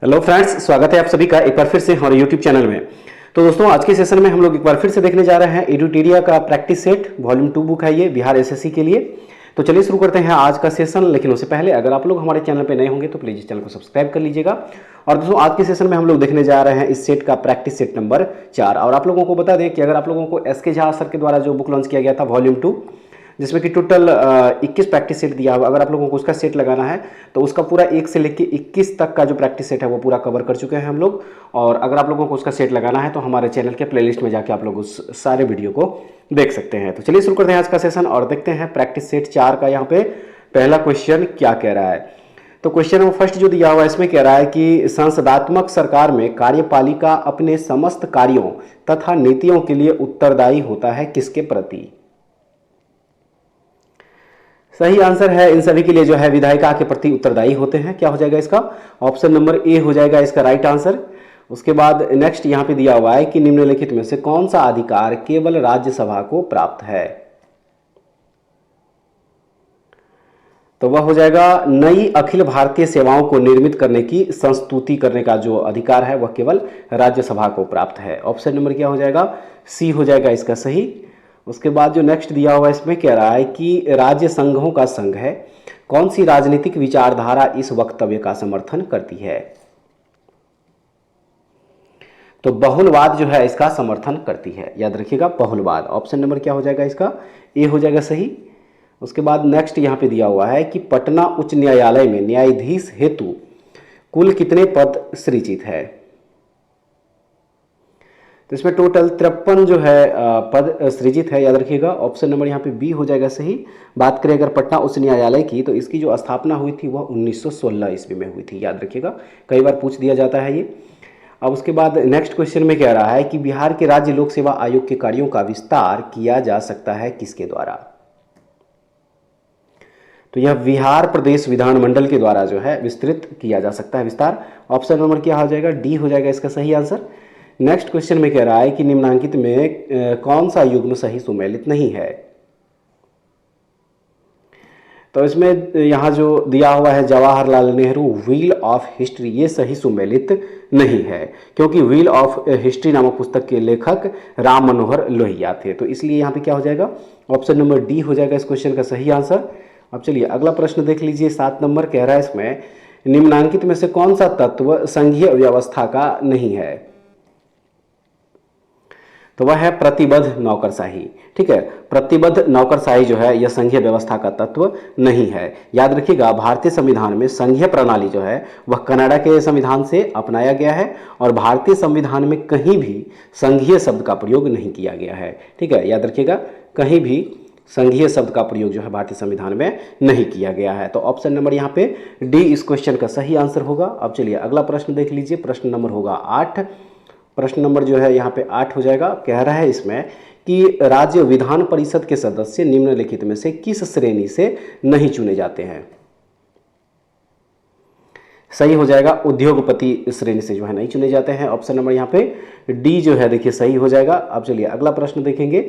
Hello friends, स्वागत है आप सभी का एक बार फिर से हमारे यूट्यूब चैनल में। तो दोस्तों, आज के सेशन में हम लोग एक बार फिर से देखने जा रहे हैं एडुटेरिया का प्रैक्टिस सेट वॉल्यूम 2 बुक है ये बिहार एसएससी के लिए। तो चलिए शुरू करते हैं आज का सेशन। लेकिन उससे पहले अगर आप लोग हमारे चैनल पर नए होंगे तो प्लीज इस चैनल को सब्सक्राइब कर लीजिएगा। और दोस्तों, आज के सेशन में हम लोग देखने जा रहे हैं इस सेट का प्रैक्टिस सेट नंबर 4। और आप लोगों को बता दें कि अगर आप लोगों को एस के झा सर के द्वारा जो बुक लॉन्च किया गया था वॉल्यूम 2, जिसमें कि टोटल 21 प्रैक्टिस सेट दिया हुआ, अगर आप लोगों को उसका सेट लगाना है तो उसका पूरा 1 से लेकर 21 तक का जो प्रैक्टिस सेट है वो पूरा कवर कर चुके हैं हम लोग। और अगर आप लोगों को उसका सेट लगाना है तो हमारे चैनल के प्लेलिस्ट में जाके आप लोग उस सारे वीडियो को देख सकते हैं। तो चलिए शुरू करते हैं आज का सेशन और देखते हैं प्रैक्टिस सेट 4 का यहाँ पे पहला क्वेश्चन क्या कह रहा है। तो क्वेश्चन नंबर फर्स्ट जो दिया हुआ है इसमें कह रहा है कि संसदात्मक सरकार में कार्यपालिका अपने समस्त कार्यों तथा नीतियों के लिए उत्तरदायी होता है किसके प्रति। सही आंसर है इन सभी के लिए जो है विधायिका के प्रति उत्तरदायी होते हैं। क्या हो जाएगा इसका? ऑप्शन नंबर ए हो जाएगा इसका राइट आंसर। उसके बाद नेक्स्ट यहाँ पे दिया हुआ है कि निम्नलिखित में से कौन सा अधिकार केवल राज्यसभा को प्राप्त है। तो वह हो जाएगा नई अखिल भारतीय सेवाओं को निर्मित करने की संस्तुति करने का जो अधिकार है वह केवल राज्यसभा को प्राप्त है। ऑप्शन नंबर क्या हो जाएगा? सी हो जाएगा इसका सही। उसके बाद जो नेक्स्ट दिया हुआ है इसमें कह रहा है कि राज्य संघों का संघ है, कौन सी राजनीतिक विचारधारा इस वक्तव्य का समर्थन करती है। तो बहुलवाद जो है इसका समर्थन करती है, याद रखिएगा बहुलवाद। ऑप्शन नंबर क्या हो जाएगा इसका? ए हो जाएगा सही। उसके बाद नेक्स्ट यहाँ पे दिया हुआ है कि पटना उच्च न्यायालय में न्यायाधीश हेतु कुल कितने पद सृजित है। तो इसमें टोटल 53 जो है पद सृजित है, याद रखिएगा। ऑप्शन नंबर यहाँ पे बी हो जाएगा सही। बात करें अगर पटना उच्च न्यायालय की तो इसकी जो स्थापना हुई थी वह 1916 ईस्वी में हुई थी, याद रखिएगा। कई बार पूछ दिया जाता है ये। अब उसके बाद नेक्स्ट क्वेश्चन में कह रहा है कि बिहार के राज्य लोक सेवा आयोग के कार्यों का विस्तार किया जा सकता है किसके द्वारा। तो यह बिहार प्रदेश विधानमंडल के द्वारा जो है विस्तृत किया जा सकता है विस्तार। ऑप्शन नंबर क्या हो जाएगा? डी हो जाएगा इसका सही आंसर। नेक्स्ट क्वेश्चन में कह रहा है कि निम्नांकित में कौन सा युग्म सही सुमेलित नहीं है। तो इसमें यहाँ जो दिया हुआ है Jawaharlal Nehru wheel of history, ये सही सुमेलित नहीं है क्योंकि व्हील ऑफ हिस्ट्री नामक पुस्तक के लेखक राम मनोहर लोहिया थे। तो इसलिए यहाँ पे क्या हो जाएगा? ऑप्शन नंबर डी हो जाएगा इस क्वेश्चन का सही आंसर। अब चलिए अगला प्रश्न देख लीजिए। 7 नंबर कह रहा है इसमें निम्नांकित में से कौन सा तत्व संघीय व्यवस्था का नहीं है। तो वह है प्रतिबद्ध नौकरशाही। ठीक है, प्रतिबद्ध नौकरशाही जो है यह संघीय व्यवस्था का तत्व नहीं है। याद रखिएगा भारतीय संविधान में संघीय प्रणाली जो है वह कनाडा के संविधान से अपनाया गया है और भारतीय संविधान में कहीं भी संघीय शब्द का प्रयोग नहीं किया गया है। ठीक है, याद रखिएगा कहीं भी संघीय शब्द का प्रयोग जो है भारतीय संविधान में नहीं किया गया है। तो ऑप्शन नंबर यहाँ पे डी इस क्वेश्चन का सही आंसर होगा। अब चलिए अगला प्रश्न देख लीजिए। प्रश्न नंबर होगा 8। प्रश्न नंबर जो है यहाँ पे 8 हो जाएगा। कह रहा है इसमें कि राज्य विधान परिषद के सदस्य निम्नलिखित में से किस श्रेणी से नहीं चुने जाते हैं। सही हो जाएगा उद्योगपति श्रेणी से जो है नहीं चुने जाते हैं। ऑप्शन नंबर यहाँ पे डी जो है देखिए सही हो जाएगा। अब चलिए अगला प्रश्न देखेंगे।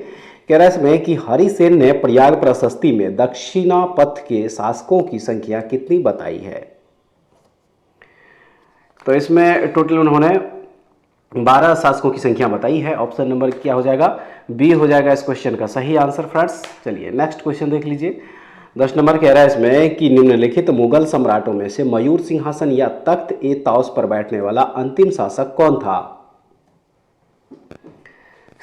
कह रहा है इसमें कि हरिसेन ने प्रयाग प्रशस्ति में दक्षिणा पथ के शासकों की संख्या कितनी बताई है। तो इसमें टोटल उन्होंने 12 शासकों की संख्या बताई है। ऑप्शन नंबर क्या हो जाएगा? बी हो जाएगा इस क्वेश्चन का सही आंसर फ्रेंड्स। चलिए नेक्स्ट क्वेश्चन देख लीजिए। 10 नंबर कह रहा है इसमें कि निम्नलिखित मुगल सम्राटों में से मयूर सिंहासन या तख्त ए ताउस पर बैठने वाला अंतिम शासक कौन था।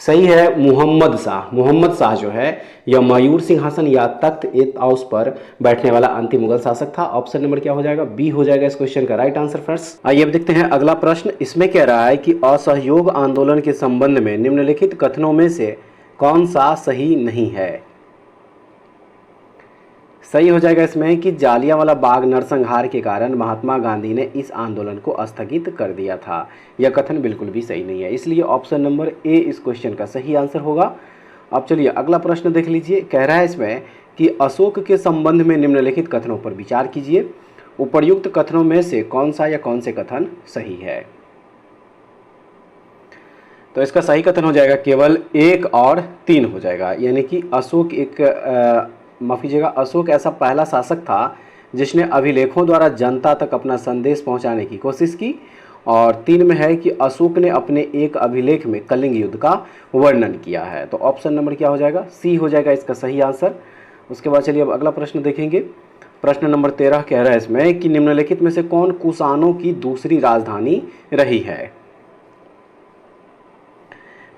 सही है मोहम्मद शाह। मोहम्मद शाह जो है यह मयूर सिंहासन या तख्त ए ताउस पर बैठने वाला अंतिम मुगल शासक था। ऑप्शन नंबर क्या हो जाएगा? बी हो जाएगा इस क्वेश्चन का राइट आंसर फ्रेंड्स। आइए अब देखते हैं अगला प्रश्न। इसमें कह रहा है कि असहयोग आंदोलन के संबंध में निम्नलिखित कथनों में से कौन सा सही नहीं है। सही हो जाएगा इसमें कि जालियांवाला बाग नरसंहार के कारण महात्मा गांधी ने इस आंदोलन को स्थगित कर दिया था। यह कथन बिल्कुल भी सही नहीं है, इसलिए ऑप्शन नंबर ए इस क्वेश्चन का सही आंसर होगा। अब चलिए अगला प्रश्न देख लीजिए। कह रहा है इसमें कि अशोक के संबंध में निम्नलिखित कथनों पर विचार कीजिए। उपर्युक्त कथनों में से कौन सा या कौन से कथन सही है। तो इसका सही कथन हो जाएगा केवल 1 और 3 हो जाएगा, यानी कि अशोक माफ कीजिएगा, अशोक ऐसा पहला शासक था जिसने अभिलेखों द्वारा जनता तक अपना संदेश पहुंचाने की कोशिश की और 3 में है कि अशोक ने अपने एक अभिलेख में कलिंग युद्ध का वर्णन किया है। तो ऑप्शन नंबर क्या हो जाएगा, सी हो जाएगा इसका सही आंसर। उसके बाद चलिए अब अगला प्रश्न देखेंगे। प्रश्न नंबर 13 कह रहा है इसमें कि निम्नलिखित में से कौन कुषाणों की दूसरी राजधानी रही है।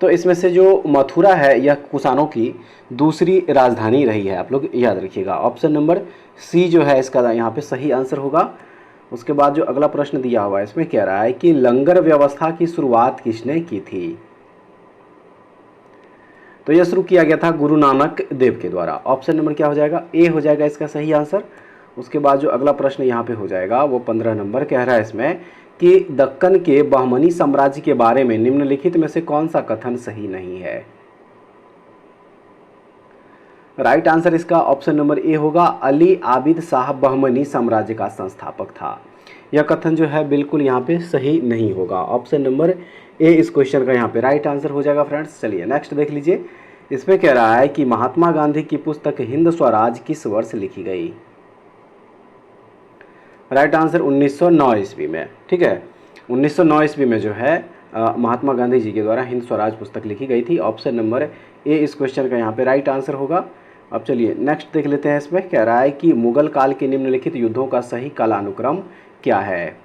तो इसमें से जो मथुरा है यह कुषाणों की दूसरी राजधानी रही है, आप लोग याद रखिएगा। ऑप्शन नंबर सी जो है इसका यहाँ पे सही आंसर होगा। उसके बाद जो अगला प्रश्न दिया हुआ है इसमें कह रहा है कि लंगर व्यवस्था की शुरुआत किसने की थी। तो यह शुरू किया गया था गुरु नानक देव के द्वारा। ऑप्शन नंबर क्या हो जाएगा, ए हो जाएगा इसका सही आंसर। उसके बाद जो अगला प्रश्न यहाँ पे हो जाएगा वो 15 नंबर कह रहा है इसमें कि दक्कन के बहमनी साम्राज्य के बारे में निम्नलिखित में से कौन सा कथन सही नहीं है। राइट आंसर इसका ऑप्शन नंबर ए होगा, अली आबिद शाह बहमनी साम्राज्य का संस्थापक था। यह कथन जो है बिल्कुल यहाँ पे सही नहीं होगा। ऑप्शन नंबर ए इस क्वेश्चन का यहाँ पे राइट आंसर हो जाएगा फ्रेंड्स। चलिए नेक्स्ट देख लीजिए। इसमें कह रहा है कि महात्मा गांधी की पुस्तक हिंद स्वराज किस वर्ष लिखी गई। राइट आंसर 1909 ईस्वी में। ठीक है, 1909 ईस्वी में जो है महात्मा गांधी जी के द्वारा हिंद स्वराज पुस्तक लिखी गई थी। ऑप्शन नंबर ए इस क्वेश्चन का यहाँ पे राइट आंसर होगा। अब चलिए नेक्स्ट देख लेते हैं। इसमें कह रहा है कि मुगल काल के निम्नलिखित युद्धों का सही कालानुक्रम क्या है।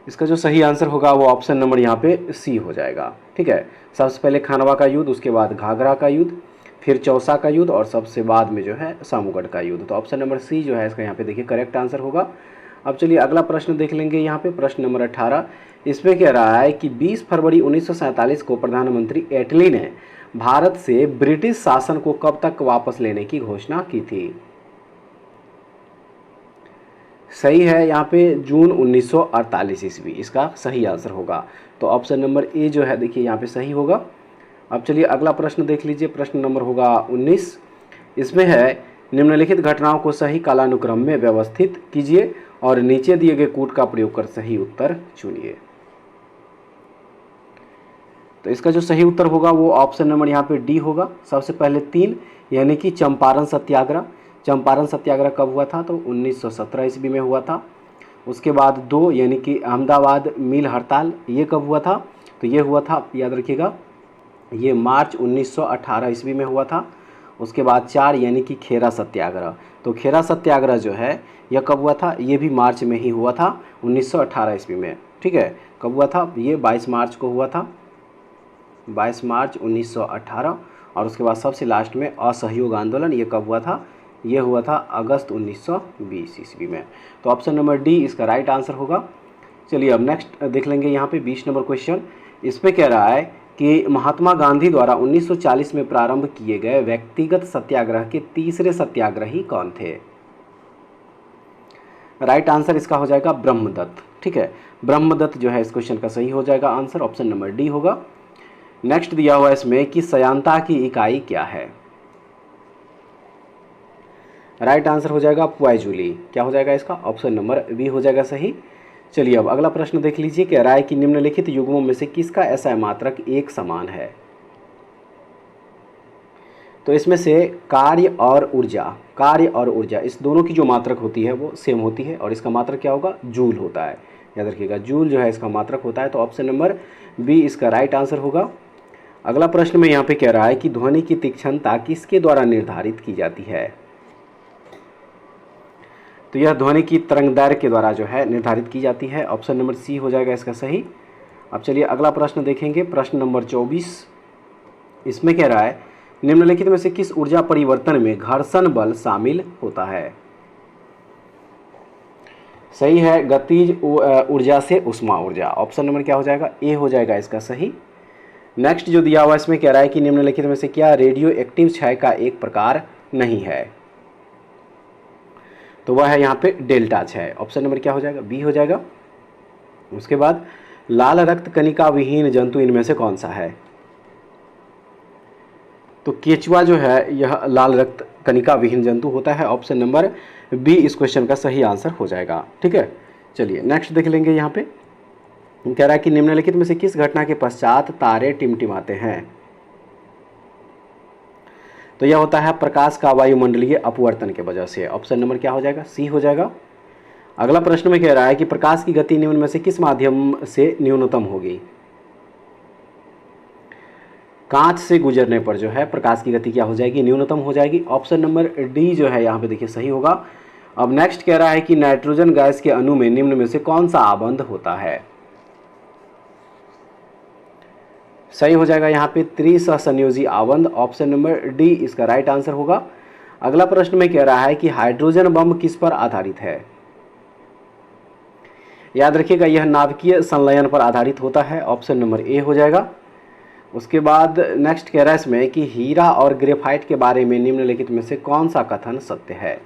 इसका जो सही आंसर होगा वो ऑप्शन नंबर यहाँ पे सी हो जाएगा। ठीक है, सबसे पहले खानवा का युद्ध, उसके बाद घाघरा का युद्ध, फिर चौसा का युद्ध और सबसे बाद में जो है सामूगढ़ का युद्ध। तो ऑप्शन नंबर सी जो है इसका यहाँ पे देखिए करेक्ट आंसर होगा। अब चलिए अगला प्रश्न देख लेंगे। यहाँ पे प्रश्न नंबर 18 इसमें कह रहा है कि 20 फरवरी 1947 को प्रधानमंत्री एटली ने भारत से ब्रिटिश शासन को कब तक वापस लेने की घोषणा की थी। सही है यहाँ पे जून 1948 ईस्वी इसका सही आंसर होगा। तो ऑप्शन नंबर ए जो है देखिए यहाँ पे सही होगा। अब चलिए अगला प्रश्न देख लीजिए। प्रश्न नंबर होगा 19। इसमें है निम्नलिखित घटनाओं को सही कालानुक्रम में व्यवस्थित कीजिए और नीचे दिए गए कूट का प्रयोग कर सही उत्तर चुनिए। तो इसका जो सही उत्तर होगा वो ऑप्शन नंबर यहाँ पे डी होगा। सबसे पहले 3 यानी कि चंपारण सत्याग्रह। चंपारण सत्याग्रह कब हुआ था, तो 1917 ईस्वी में हुआ था। उसके बाद 2 यानी कि अहमदाबाद मिल हड़ताल, ये कब हुआ था, तो ये हुआ था याद रखिएगा ये मार्च 1918 ईस्वी में हुआ था। उसके बाद 4 यानी कि खेरा सत्याग्रह, तो खेरा सत्याग्रह जो है यह कब हुआ था, ये भी मार्च में ही हुआ था 1918 ईस्वी में। ठीक है, कब हुआ था, ये 22 मार्च को हुआ था, 22 मार्च 1918। और उसके बाद सबसे लास्ट में असहयोग आंदोलन, ये कब हुआ था, ये हुआ था अगस्त 1920 ईस्वी में। तो ऑप्शन नंबर डी इसका राइट आंसर होगा। चलिए अब नेक्स्ट देख लेंगे। यहाँ पे 20 नंबर क्वेश्चन। इसमें कह रहा है कि महात्मा गांधी द्वारा 1940 में प्रारंभ किए गए व्यक्तिगत सत्याग्रह के तीसरे सत्याग्रही कौन थे। राइट आंसर इसका हो जाएगा ब्रह्मदत्त। ठीक है, ब्रह्मदत्त जो है इस क्वेश्चन का सही हो जाएगा आंसर, ऑप्शन नंबर डी होगा। नेक्स्ट दिया हुआ है इसमें कि सयांता की इकाई क्या है। राइट आंसर हो जाएगा पुआइजूली। क्या हो जाएगा इसका, ऑप्शन नंबर बी हो जाएगा सही। चलिए अब अगला प्रश्न देख लीजिए। कह रहा है कि निम्नलिखित युग्मों में से किसका SI मात्रक एक समान है। तो इसमें से कार्य और ऊर्जा इस दोनों की जो मात्रक होती है वो सेम होती है और इसका मात्रक क्या होगा, जूल होता है। याद रखिएगा जूल जो है इसका मात्रक होता है। तो ऑप्शन नंबर बी इसका राइट आंसर होगा। अगला प्रश्न में यहाँ पे कह रहा है कि ध्वनि की तीक्ष्णता किसके द्वारा निर्धारित की जाती है। तो यह ध्वनि की तरंगदैर्घ्य के द्वारा जो है निर्धारित की जाती है। ऑप्शन नंबर सी हो जाएगा इसका सही। अब चलिए अगला प्रश्न देखेंगे। प्रश्न नंबर 24 इसमें कह रहा है निम्नलिखित में से किस ऊर्जा परिवर्तन में घर्षण बल शामिल होता है। सही है, गतिज ऊर्जा से उष्मा ऊर्जा। ऑप्शन नंबर क्या हो जाएगा, ए हो जाएगा इसका सही। नेक्स्ट जो दिया हुआ इसमें कह रहा है कि निम्नलिखित में से क्या रेडियो एक्टिव क्षय का एक प्रकार नहीं है। तो वह है यहाँ पे डेल्टा क्षय। ऑप्शन नंबर क्या हो जाएगा, बी हो जाएगा। उसके बाद लाल रक्त कणिका विहीन जंतु इनमें से कौन सा है। तो केचुआ जो है यह लाल रक्त कणिका विहीन जंतु होता है। ऑप्शन नंबर बी इस क्वेश्चन का सही आंसर हो जाएगा। ठीक है, चलिए नेक्स्ट देख लेंगे। यहाँ पे कह रहा है कि निम्नलिखित में से किस घटना के पश्चात तारे टिमटिमाते हैं। तो यह होता है प्रकाश का वायुमंडलीय अपवर्तन के वजह से। ऑप्शन नंबर क्या हो जाएगा, सी हो जाएगा। अगला प्रश्न में कह रहा है कि प्रकाश की गति निम्न में से किस माध्यम से न्यूनतम होगी। कांच से गुजरने पर जो है प्रकाश की गति क्या हो जाएगी, न्यूनतम हो जाएगी। ऑप्शन नंबर डी जो है यहाँ पे देखिए सही होगा। अब नेक्स्ट कह रहा है कि नाइट्रोजन गैस के अणु में निम्न में से कौन सा आबंध होता है। सही हो जाएगा यहाँ पे त्रिसहसंयोजी आबंध। ऑप्शन नंबर डी इसका राइट आंसर होगा। अगला प्रश्न में कह रहा है कि हाइड्रोजन बम किस पर आधारित है। याद रखिएगा यह नाभिकीय संलयन पर आधारित होता है। ऑप्शन नंबर ए हो जाएगा। उसके बाद नेक्स्ट कह रहा है इसमें कि हीरा और ग्रेफाइट के बारे में निम्नलिखित में से कौन सा कथन सत्य है।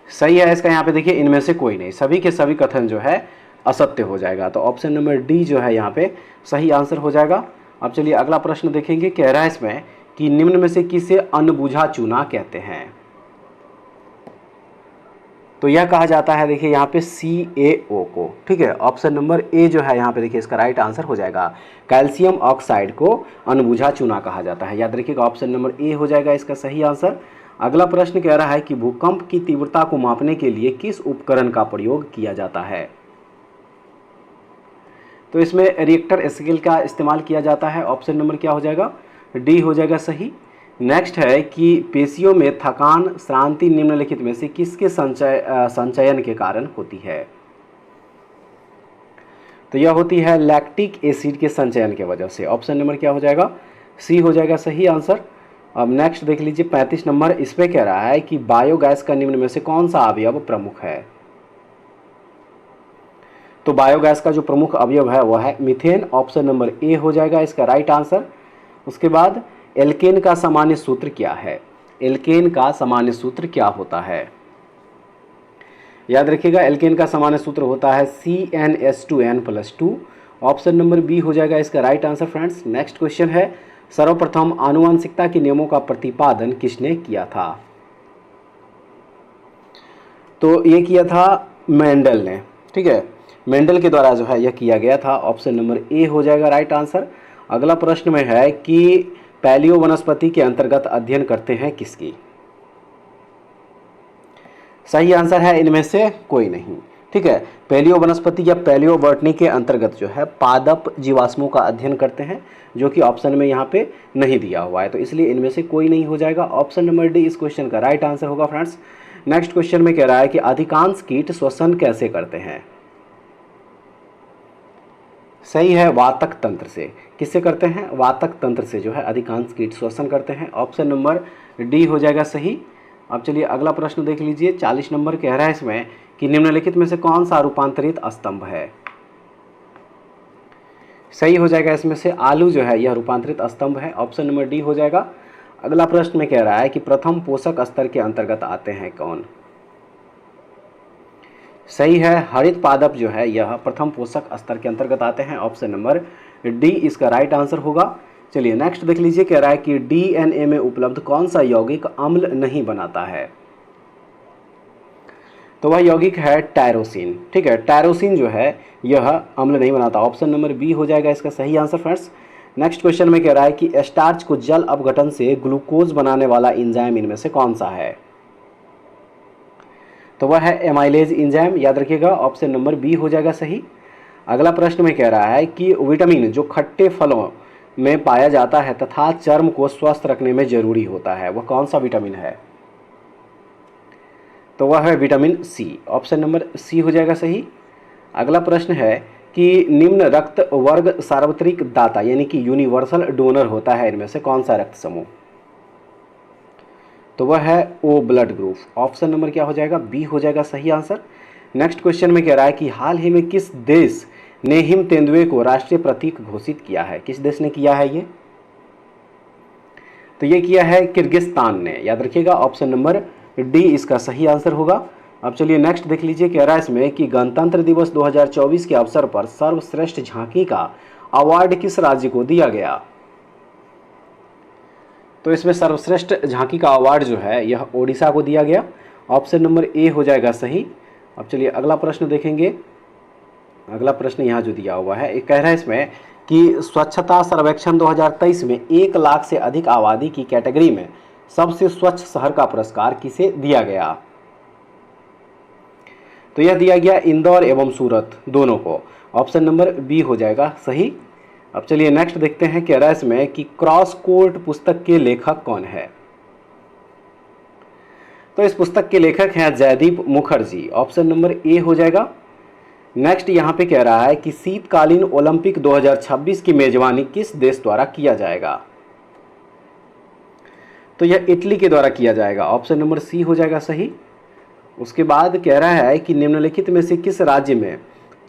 सही है इसका यहाँ पे देखिए इनमें से कोई नहीं, सभी के सभी कथन जो है असत्य हो जाएगा। तो ऑप्शन नंबर डी जो है यहाँ पे सही आंसर हो जाएगा। अब चलिए अगला प्रश्न देखेंगे। कह रहा है इसमें कि निम्न में से किसे अनबुझा चूना कहते हैं। तो यह कहा जाता है देखिए यहाँ पे CaO को, ठीक है। ऑप्शन नंबर ए जो है यहाँ पे देखिए इसका राइट आंसर हो जाएगा। कैल्शियम ऑक्साइड को अनबुझा चूना कहा जाता है। याद रखिएगा ऑप्शन नंबर ए हो जाएगा इसका सही आंसर। अगला प्रश्न कह रहा है कि भूकंप की तीव्रता को मापने के लिए किस उपकरण का प्रयोग किया जाता है। तो इसमें रिएक्टर स्केल का इस्तेमाल किया जाता है। ऑप्शन नंबर क्या हो जाएगा, डी हो जाएगा सही। नेक्स्ट है कि पेशियों में थकान श्रांति निम्नलिखित में से किसके संचयन के कारण होती है। तो यह होती है लैक्टिक एसिड के संचयन के वजह से। ऑप्शन नंबर क्या हो जाएगा, सी हो जाएगा सही आंसर। अब नेक्स्ट देख लीजिए 35 नंबर। इस पे कह रहा है कि बायोगैस का निम्न में से कौन सा अवयव प्रमुख है। तो बायोगैस का जो प्रमुख अवयव है वह है मीथेन। ऑप्शन नंबर ए हो जाएगा इसका राइट आंसर। उसके बाद एल्केन का सामान्य सूत्र क्या है। एल्केन का सामान्य सूत्र क्या होता है। याद रखिएगा एल्केन का सामान्य सूत्र होता है CnH2n+2। ऑप्शन नंबर बी हो जाएगा इसका right answer friends. Next question है, सर्वप्रथम आनुवंशिकता के नियमों का प्रतिपादन किसने किया था। तो ये किया था मेंडल ने, ठीक है। मेंडल के द्वारा जो है यह किया गया था। ऑप्शन नंबर ए हो जाएगा राइट आंसर। अगला प्रश्न में है कि पैलियो वनस्पति के अंतर्गत अध्ययन करते हैं किसकी। सही आंसर है इनमें से कोई नहीं, ठीक है। पैलियो वनस्पति या पैलियो बॉटनी के अंतर्गत जो है पादप जीवाश्मों का अध्ययन करते हैं, जो कि ऑप्शन में यहाँ पे नहीं दिया हुआ है, तो इसलिए इनमें से कोई नहीं हो जाएगा। ऑप्शन नंबर डी इस क्वेश्चन का राइट आंसर होगा फ्रेंड्स। नेक्स्ट क्वेश्चन में कह रहा है कि अधिकांश कीट श्वसन कैसे करते हैं। सही है वातक तंत्र से। किससे करते हैं, वातक तंत्र से जो है अधिकांश कीट श्वसन करते हैं। ऑप्शन नंबर डी हो जाएगा सही। अब चलिए अगला प्रश्न देख लीजिए 40 नंबर। कह रहा है इसमें कि निम्नलिखित में से कौन सा रूपांतरित स्तंभ है। सही हो जाएगा इसमें से आलू जो है यह रूपांतरित स्तंभ है। ऑप्शन नंबर डी हो जाएगा। अगला प्रश्न में कह रहा है कि प्रथम पोषक स्तर के अंतर्गत आते हैं कौन। सही है हरित पादप जो है यह प्रथम पोषक स्तर के अंतर्गत आते हैं। ऑप्शन नंबर डी इसका राइट आंसर होगा। चलिए नेक्स्ट देख लीजिए। कह रहा है कि DNA में उपलब्ध कौन सा यौगिक अम्ल नहीं बनाता है। तो वह यौगिक है टायरोसिन, ठीक है। टायरोसिन जो है यह अम्ल नहीं बनाता। ऑप्शन नंबर बी हो जाएगा इसका सही आंसर फ्रेंड्स। नेक्स्ट क्वेश्चन में कह रहा है कि स्टार्च को जल अपघटन से ग्लूकोज बनाने वाला एंजाइम इनमें से कौन सा है। तो वह है एमाइलेज एंजाइम। याद रखिएगा ऑप्शन नंबर बी हो जाएगा सही। अगला प्रश्न में कह रहा है कि विटामिन जो खट्टे फलों में पाया जाता है तथा चर्म को स्वस्थ रखने में जरूरी होता है, वह कौन सा विटामिन है। तो वह है vitamin C. Option number C हो जाएगा सही। अगला प्रश्न है कि निम्न रक्त वर्ग सार्वत्रिक दाता यानी कि यूनिवर्सल डोनर होता है इनमें से कौन सा रक्त समूह। तो वह है O blood group. Option number क्या हो जाएगा, बी हो जाएगा सही आंसर। नेक्स्ट क्वेश्चन में कह रहा है कि हाल ही में किस देश ने हिम तेंदुए को राष्ट्रीय प्रतीक घोषित किया है। किस देश ने किया है ये। तो ये किया है किर्गिस्तान ने। याद रखिएगा ऑप्शन नंबर डी इसका सही आंसर होगा। अब चलिए नेक्स्ट देख लीजिए। कह रहा है इसमें कि गणतंत्र दिवस 2024 के अवसर पर सर्वश्रेष्ठ झांकी का अवार्ड किस राज्य को दिया गया। तो इसमें सर्वश्रेष्ठ झांकी का अवार्ड जो है यह ओडिशा को दिया गया। ऑप्शन नंबर ए हो जाएगा सही। अब चलिए अगला प्रश्न देखेंगे। अगला प्रश्न यहाँ जो दिया हुआ है, एक कह रहा है इसमें कि स्वच्छता सर्वेक्षण 2023 में 1 लाख से अधिक आबादी की कैटेगरी में सबसे स्वच्छ शहर का पुरस्कार किसे दिया गया। तो यह दिया गया इंदौर एवं सूरत दोनों को, ऑप्शन नंबर बी हो जाएगा सही। अब चलिए नेक्स्ट देखते हैं कह रहा है इसमें कि क्रॉस कोर्ट पुस्तक के लेखक कौन है। तो इस पुस्तक के लेखक हैं Jaydeep Mukherjee, option number A हो जाएगा। नेक्स्ट यहाँ पे कह रहा है कि शीतकालीन ओलंपिक 2026 की मेजबानी किस देश द्वारा किया जाएगा। तो यह इटली के द्वारा किया जाएगा, ऑप्शन नंबर सी हो जाएगा सही। उसके बाद कह रहा है कि निम्नलिखित में से किस राज्य में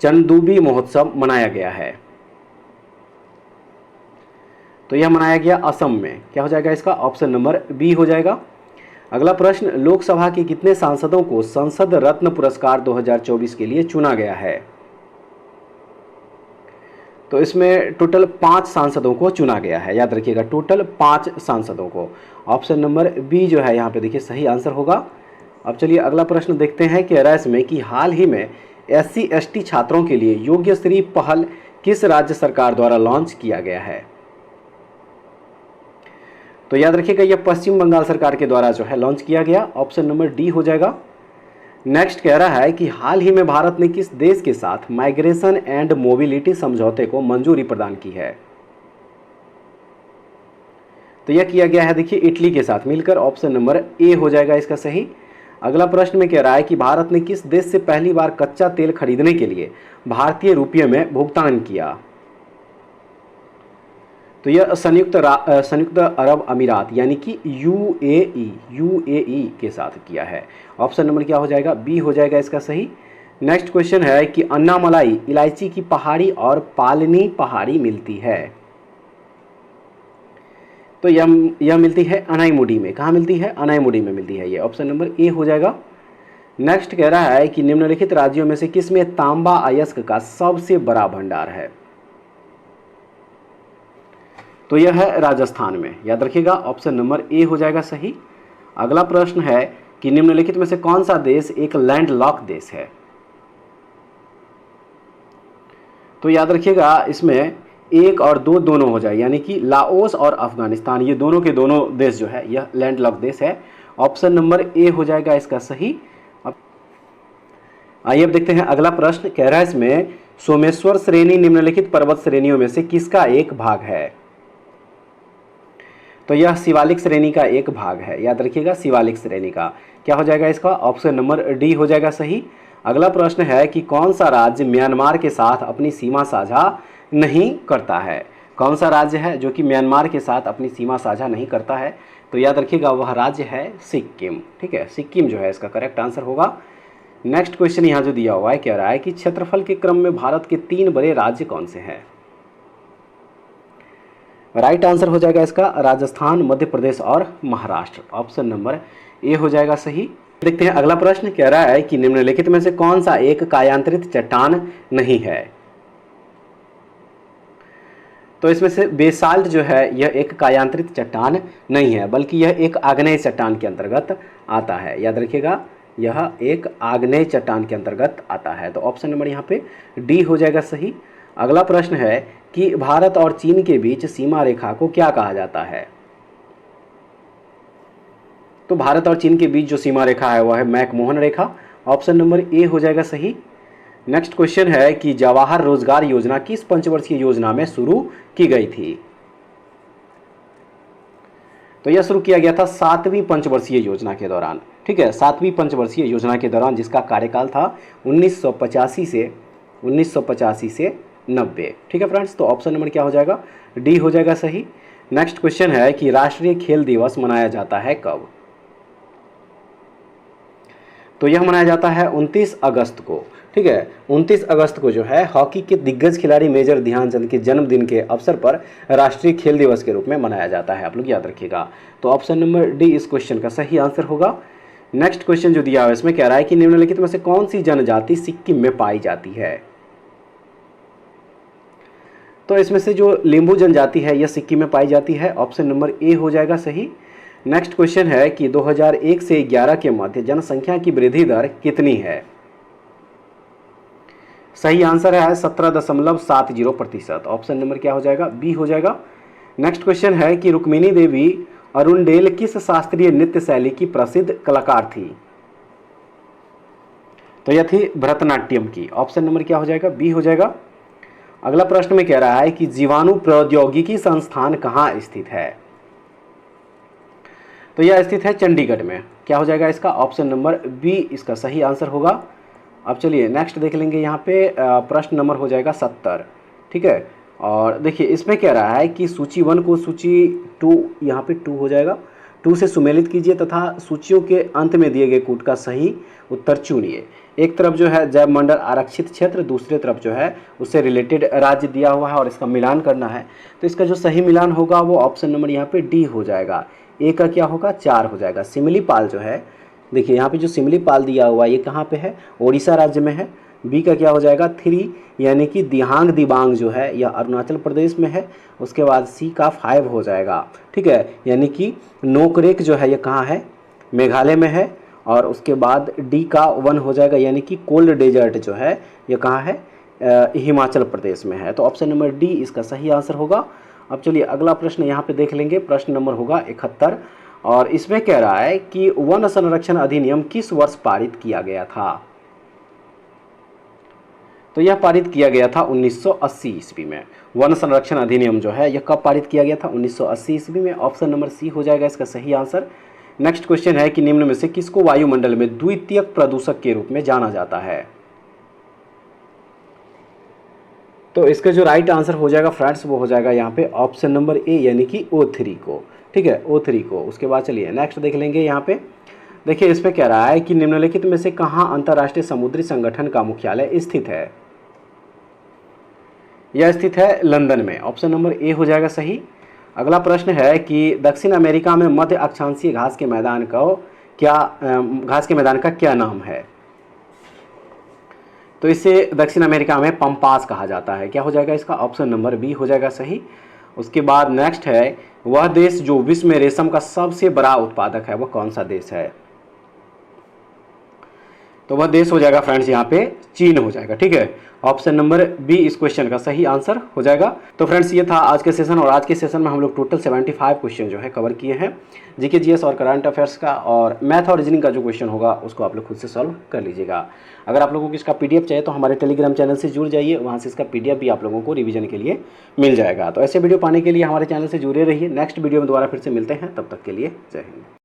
चंदूबी महोत्सव मनाया गया है। तो यह मनाया गया असम में, क्या हो जाएगा इसका, ऑप्शन नंबर बी हो जाएगा। अगला प्रश्न, लोकसभा के कितने सांसदों को संसद रत्न पुरस्कार 2024 के लिए चुना गया है। तो इसमें टोटल 5 सांसदों को चुना गया है, याद रखिएगा टोटल 5 सांसदों को, ऑप्शन नंबर बी जो है यहाँ पे देखिए सही आंसर होगा। अब चलिए अगला प्रश्न देखते हैं कि रैस में कि हाल ही में SC/ST छात्रों के लिए योग्य श्री पहल किस राज्य सरकार द्वारा लॉन्च किया गया है। तो याद रखिएगा यह पश्चिम बंगाल सरकार के द्वारा जो है लॉन्च किया गया, ऑप्शन नंबर डी हो जाएगा। नेक्स्ट कह रहा है कि हाल ही में भारत ने किस देश के साथ माइग्रेशन एंड मोबिलिटी समझौते को मंजूरी प्रदान की है। तो यह किया गया है देखिए इटली के साथ मिलकर, ऑप्शन नंबर ए हो जाएगा इसका सही। अगला प्रश्न में कह रहा है कि भारत ने किस देश से पहली बार कच्चा तेल खरीदने के लिए भारतीय रुपये में भुगतान किया। तो यह संयुक्त अरब अमीरात यानी कि यूएई के साथ किया है, ऑप्शन नंबर क्या हो जाएगा, बी हो जाएगा इसका सही। नेक्स्ट क्वेश्चन है कि अन्नामलाई इलायची की पहाड़ी और पालनी पहाड़ी मिलती है। तो यह मिलती है अनाईमुडी में, कहाँ मिलती है, अनाईमुडी में मिलती है, ये ऑप्शन नंबर ए हो जाएगा। नेक्स्ट कह रहा है कि निम्नलिखित राज्यों में से किसमें तांबा अयस्क का सबसे बड़ा भंडार है। तो यह है राजस्थान में, याद रखिएगा ऑप्शन नंबर ए हो जाएगा सही। अगला प्रश्न है कि निम्नलिखित में से कौन सा देश एक लैंडलॉक देश है। तो याद रखिएगा इसमें 1 और 2 दोनों हो जाए, यानी कि लाओस और अफगानिस्तान, ये दोनों के दोनों देश जो है यह लैंडलॉक देश है, ऑप्शन नंबर ए हो जाएगा इसका सही। अब आइए अब देखते हैं अगला प्रश्न, कह रहा है इसमें सोमेश्वर श्रेणी निम्नलिखित पर्वत श्रेणियों में से किसका एक भाग है। तो यह शिवालिक श्रेणी का एक भाग है, याद रखिएगा शिवालिक श्रेणी का, क्या हो जाएगा इसका, ऑप्शन नंबर डी हो जाएगा सही। अगला प्रश्न है कि कौन सा राज्य म्यांमार के साथ अपनी सीमा साझा नहीं करता है। कौन सा राज्य है जो कि म्यांमार के साथ अपनी सीमा साझा नहीं करता है। तो याद रखिएगा वह राज्य है सिक्किम, ठीक है, सिक्किम जो है इसका करेक्ट आंसर होगा। नेक्स्ट क्वेश्चन यहाँ जो दिया हुआ है कह रहा है कि क्षेत्रफल के क्रम में भारत के 3 बड़े राज्य कौन से हैं। राइट आंसर हो जाएगा इसका राजस्थान, मध्य प्रदेश और महाराष्ट्र, ऑप्शन नंबर ए हो जाएगा सही। देखते हैं अगला प्रश्न, कह रहा है कि निम्नलिखित में से कौन सा एक कायांतरित चट्टान नहीं है। तो इसमें से बेसाल्ट जो है यह एक कायांतरित चट्टान नहीं है, बल्कि यह एक आग्नेय चट्टान के अंतर्गत आता है, याद रखिएगा यह एक आग्नेय चट्टान के अंतर्गत आता है। तो ऑप्शन नंबर यहाँ पे डी हो जाएगा सही। अगला प्रश्न है कि भारत और चीन के बीच सीमा रेखा को क्या कहा जाता है। तो भारत और चीन के बीच जो सीमा रेखा है वह है McMahon Rekha, option number A हो जाएगा सही। नेक्स्ट क्वेश्चन है कि जवाहर रोजगार योजना किस पंचवर्षीय योजना में शुरू की गई थी। तो यह शुरू किया गया था 7वीं पंचवर्षीय योजना के दौरान, ठीक है, 7वीं पंचवर्षीय योजना के दौरान, जिसका कार्यकाल था 1985 से 90, ठीक है फ्रेंड्स। तो ऑप्शन नंबर क्या हो जाएगा, डी हो जाएगा सही। नेक्स्ट क्वेश्चन है कि राष्ट्रीय खेल दिवस मनाया जाता है कब। तो यह मनाया जाता है 29 अगस्त को, ठीक है, 29 अगस्त को जो है हॉकी के दिग्गज खिलाड़ी मेजर ध्यानचंद के जन्मदिन के अवसर पर राष्ट्रीय खेल दिवस के रूप में मनाया जाता है, आप लोग याद रखिएगा। तो ऑप्शन नंबर डी इस क्वेश्चन का सही आंसर होगा। नेक्स्ट क्वेश्चन जो दिया हुआ है इसमें कह रहा है कि निम्नलिखित में से कौन सी जनजाति सिक्किम में पाई जाती है। तो इसमें से जो लिंबू जनजाति है यह सिक्किम में पाई जाती है, ऑप्शन नंबर ए हो जाएगा सही। नेक्स्ट क्वेश्चन है कि 2001 से 11 के मध्य जनसंख्या की वृद्धि दर कितनी है। सही आंसर है 17.70%, ऑप्शन नंबर क्या हो जाएगा, बी हो जाएगा। नेक्स्ट क्वेश्चन है कि रुक्मिणी देवी अरुणडेल किस शास्त्रीय नृत्य शैली की प्रसिद्ध कलाकार थी। तो यह थी भरतनाट्यम की। ऑप्शन नंबर क्या हो जाएगा, बी हो जाएगा। अगला प्रश्न में कह रहा है कि जीवाणु प्रौद्योगिकी संस्थान कहाँ स्थित है। तो यह स्थित है चंडीगढ़ में। क्या हो जाएगा इसका, ऑप्शन नंबर बी इसका सही आंसर होगा। अब चलिए नेक्स्ट देख लेंगे। यहाँ पे प्रश्न नंबर हो जाएगा 70, ठीक है। और देखिए इसमें कह रहा है कि सूची 1 को सूची 2, यहाँ पे 2 हो जाएगा, 2 से सुमेलित कीजिए तथा सूचियों के अंत में दिए गए कूट का सही उत्तर चुनिए। एक तरफ जो है जैव मंडल आरक्षित क्षेत्र, दूसरे तरफ जो है उससे रिलेटेड राज्य दिया हुआ है और इसका मिलान करना है। तो इसका जो सही मिलान होगा वो ऑप्शन नंबर यहाँ पे डी हो जाएगा। ए का क्या होगा, 4 हो जाएगा। सिमलीपाल जो है, देखिए यहाँ पे जो सिमलीपाल दिया हुआ है ये कहाँ पे है, ओडिशा राज्य में है। बी का क्या हो जाएगा, 3 यानी कि दिहांग दिबांग जो है यह अरुणाचल प्रदेश में है। उसके बाद सी का 5 हो जाएगा, ठीक है, यानी कि नोकरेक जो है ये कहाँ है, मेघालय में है। और उसके बाद डी का 1 हो जाएगा, यानी कि कोल्ड डेजर्ट जो है ये कहाँ है, हिमाचल प्रदेश में है। तो ऑप्शन नंबर डी इसका सही आंसर होगा। अब चलिए अगला प्रश्न यहाँ पे देख लेंगे। प्रश्न नंबर होगा 71 और इसमें कह रहा है कि वन संरक्षण अधिनियम किस वर्ष पारित किया गया था। तो यह पारित किया गया था 1980 ईस्वी में। वन संरक्षण अधिनियम जो है यह कब पारित किया गया था, 1980 ईस्वी में। ऑप्शन नंबर सी हो जाएगा इसका सही आंसर। नेक्स्ट क्वेश्चन है कि निम्न में से किसको वायुमंडल में द्वितीयक प्रदूषक के रूप में जाना जाता है। तो इसका जो राइट आंसर हो जाएगा फ्रेंड्स वो हो जाएगा यहाँ पे ऑप्शन नंबर ए, यानी कि O3 को, ठीक है, O3 को। उसके बाद चलिए नेक्स्ट देख लेंगे। यहाँ पे देखिए इस पे कह रहा है कि निम्नलिखित में से कहाँ अंतर्राष्ट्रीय समुद्री संगठन का मुख्यालय स्थित है। यह स्थित है लंदन में। ऑप्शन नंबर ए हो जाएगा सही। अगला प्रश्न है कि दक्षिण अमेरिका में मध्य अक्षांशीय घास के मैदान का क्या नाम है। तो इसे दक्षिण अमेरिका में पंपास कहा जाता है। क्या हो जाएगा इसका, ऑप्शन नंबर बी हो जाएगा सही। उसके बाद नेक्स्ट है वह देश जो विश्व में रेशम का सबसे बड़ा उत्पादक है वह कौन सा देश है। तो वह देश हो जाएगा फ्रेंड्स यहाँ पे चीन हो जाएगा, ठीक है। ऑप्शन नंबर बी इस क्वेश्चन का सही आंसर हो जाएगा। तो फ्रेंड्स ये था आज के सेशन और आज के सेशन में हम लोग टोटल 75 क्वेश्चन जो है कवर किए हैं, जीके जीएस और करंट अफेयर्स का। और मैथ और रीजनिंग का जो क्वेश्चन होगा उसको आप लोग खुद से सॉल्व कर लीजिएगा। अगर आप लोगों को इसका पीडीएफ चाहिए तो हमारे टेलीग्राम चैनल से जुड़ जाइए, वहाँ से इसका पीडीएफ भी आप लोगों को रिवीजन के लिए मिल जाएगा। तो ऐसे वीडियो पाने के लिए हमारे चैनल से जुड़े रहिए। नेक्स्ट वीडियो में दोबारा फिर से मिलते हैं, तब तक के लिए जय हिंद।